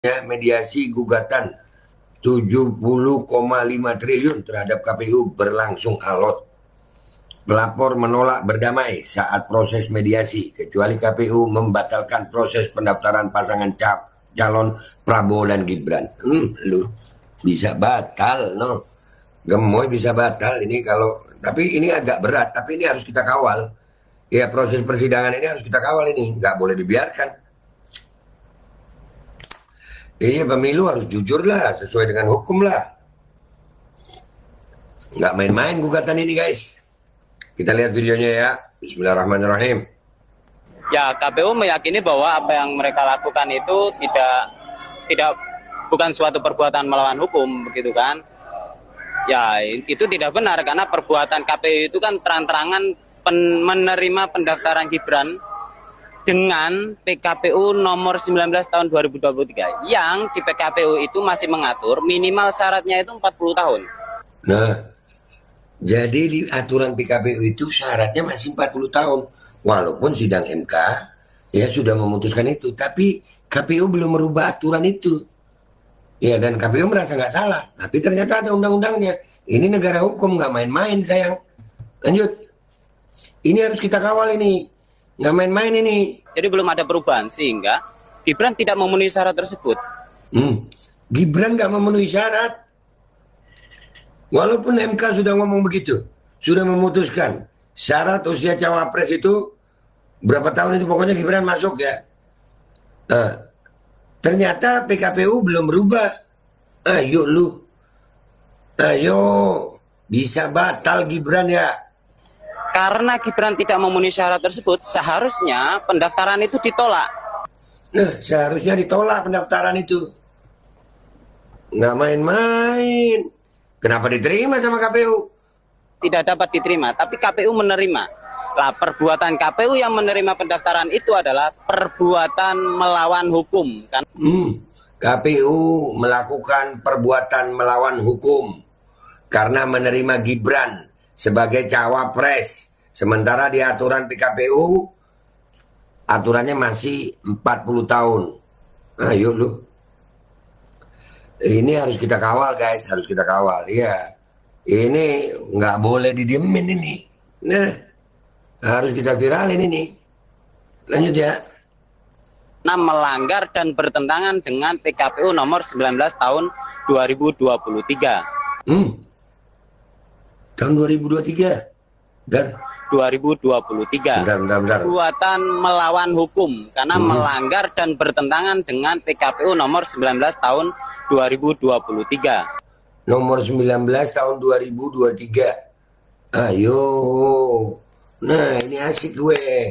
mediasi gugatan 70,5 triliun terhadap KPU berlangsung alot. Pelapor menolak berdamai saat proses mediasi, kecuali KPU membatalkan proses pendaftaran pasangan calon Prabowo dan Gibran. Lu bisa batal, no? Gemoy bisa batal ini kalau, tapi ini agak berat, tapi ini harus kita kawal. Ya, proses persidangan ini harus kita kawal ini, nggak boleh dibiarkan. Iya, pemilu harus jujur lah, sesuai dengan hukum lah. Nggak main-main gugatan ini, guys. Kita lihat videonya ya. Bismillahirrahmanirrahim. Ya, KPU meyakini bahwa apa yang mereka lakukan itu bukan suatu perbuatan melawan hukum, begitu kan? Ya, itu tidak benar karena perbuatan KPU itu kan terang-terangan menerima pendaftaran Gibran dengan PKPU nomor 19 tahun 2023 yang di PKPU itu masih mengatur minimal syaratnya itu 40 tahun. Nah, jadi di aturan PKPU itu syaratnya masih 40 tahun. Walaupun sidang MK ya sudah memutuskan itu, tapi KPU belum merubah aturan itu. Ya, dan KPU merasa nggak salah, tapi ternyata ada undang-undangnya. Ini negara hukum, nggak main-main, sayang. Lanjut. Ini harus kita kawal ini. Nggak main-main ini. Jadi belum ada perubahan sehingga Gibran tidak memenuhi syarat tersebut. Gibran nggak memenuhi syarat. Walaupun MK sudah ngomong begitu, sudah memutuskan syarat usia cawapres itu berapa tahun itu, pokoknya Gibran masuk ya. Nah, ternyata PKPU belum berubah. Ayo lu, ayo bisa batal Gibran ya. Karena Gibran tidak memenuhi syarat tersebut, seharusnya pendaftaran itu ditolak. Nah, seharusnya ditolak pendaftaran itu. Nggak main-main. Kenapa diterima sama KPU? Tidak dapat diterima, tapi KPU menerima. Lah, perbuatan KPU yang menerima pendaftaran itu adalah perbuatan melawan hukum, kan? KPU melakukan perbuatan melawan hukum karena menerima Gibran sebagai cawapres. Sementara di aturan PKPU aturannya masih 40 tahun. Ayo lu. Ini harus kita kawal, guys, harus kita kawal. Iya. Ini nggak boleh didiemin ini. Nah, harus kita viralin ini. Lanjut ya. Nah, melanggar dan bertentangan dengan PKPU nomor 19 tahun 2023. Tahun 2023. Bentar. 2023. Bentar. Perbuatan melawan hukum karena melanggar dan bertentangan dengan PKPU nomor 19 tahun 2023. Nomor 19 tahun 2023. Ayo. Nah, ini asik gue.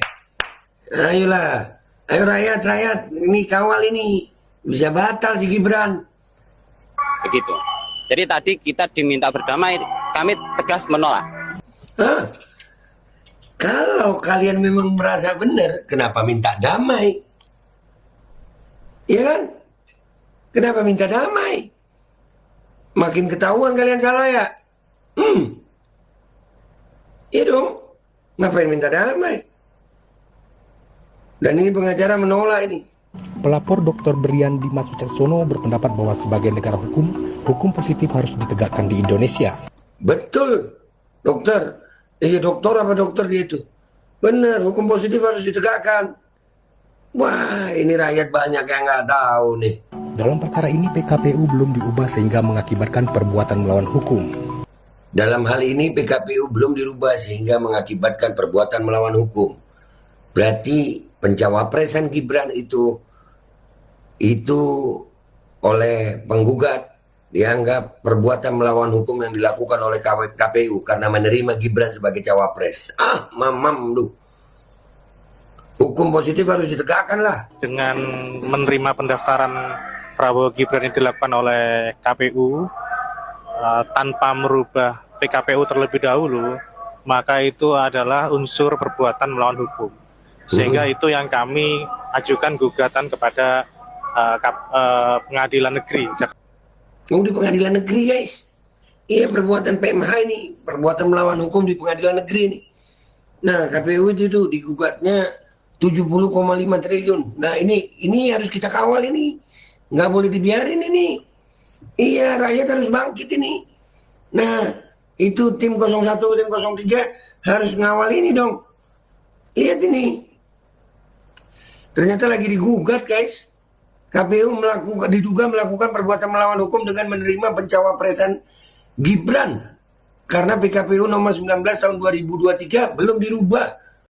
Ayolah. Ayo rakyat. Ini kawal ini. Bisa batal si Gibran. Begitu. Jadi tadi kita diminta berdamai, kami tegas menolak. Kalau kalian memang merasa benar, kenapa minta damai? Iya kan? Kenapa minta damai? Makin ketahuan kalian salah ya? Iya dong. Ngapain minta damai? Dan ini pengacara menolak ini. Pelapor Dr. Brian Dimas Wicaksono berpendapat bahwa sebagai negara hukum, hukum positif harus ditegakkan di Indonesia. Betul, dokter. Iya, dokter apa dokter dia itu? Benar, hukum positif harus ditegakkan. Wah, ini rakyat banyak yang nggak tahu nih. Dalam perkara ini PKPU belum diubah sehingga mengakibatkan perbuatan melawan hukum. Dalam hal ini PKPU belum dirubah sehingga mengakibatkan perbuatan melawan hukum. Berarti pencawapresan Gibran itu oleh penggugat dianggap perbuatan melawan hukum yang dilakukan oleh KPU karena menerima Gibran sebagai cawapres. Mamam lu. Hukum positif harus ditegakkan lah. Dengan menerima pendaftaran Prabowo Gibran yang dilakukan oleh KPU tanpa merubah PKPU terlebih dahulu, maka itu adalah unsur perbuatan melawan hukum. Sehingga itu yang kami ajukan gugatan kepada pengadilan negeri. Di pengadilan negeri, guys. Iya, perbuatan PMH ini, perbuatan melawan hukum di pengadilan negeri ini. Nah, KPU itu digugatnya 70,5 triliun. Nah, ini harus kita kawal ini. Nggak boleh dibiarin ini. Iya, rakyat harus bangkit ini. Nah, itu tim 01, tim 03 harus ngawal ini dong. Lihat ini. Ternyata lagi digugat, guys. KPU diduga melakukan perbuatan melawan hukum dengan menerima pencawapresan Gibran. Karena PKPU nomor 19 tahun 2023 belum dirubah.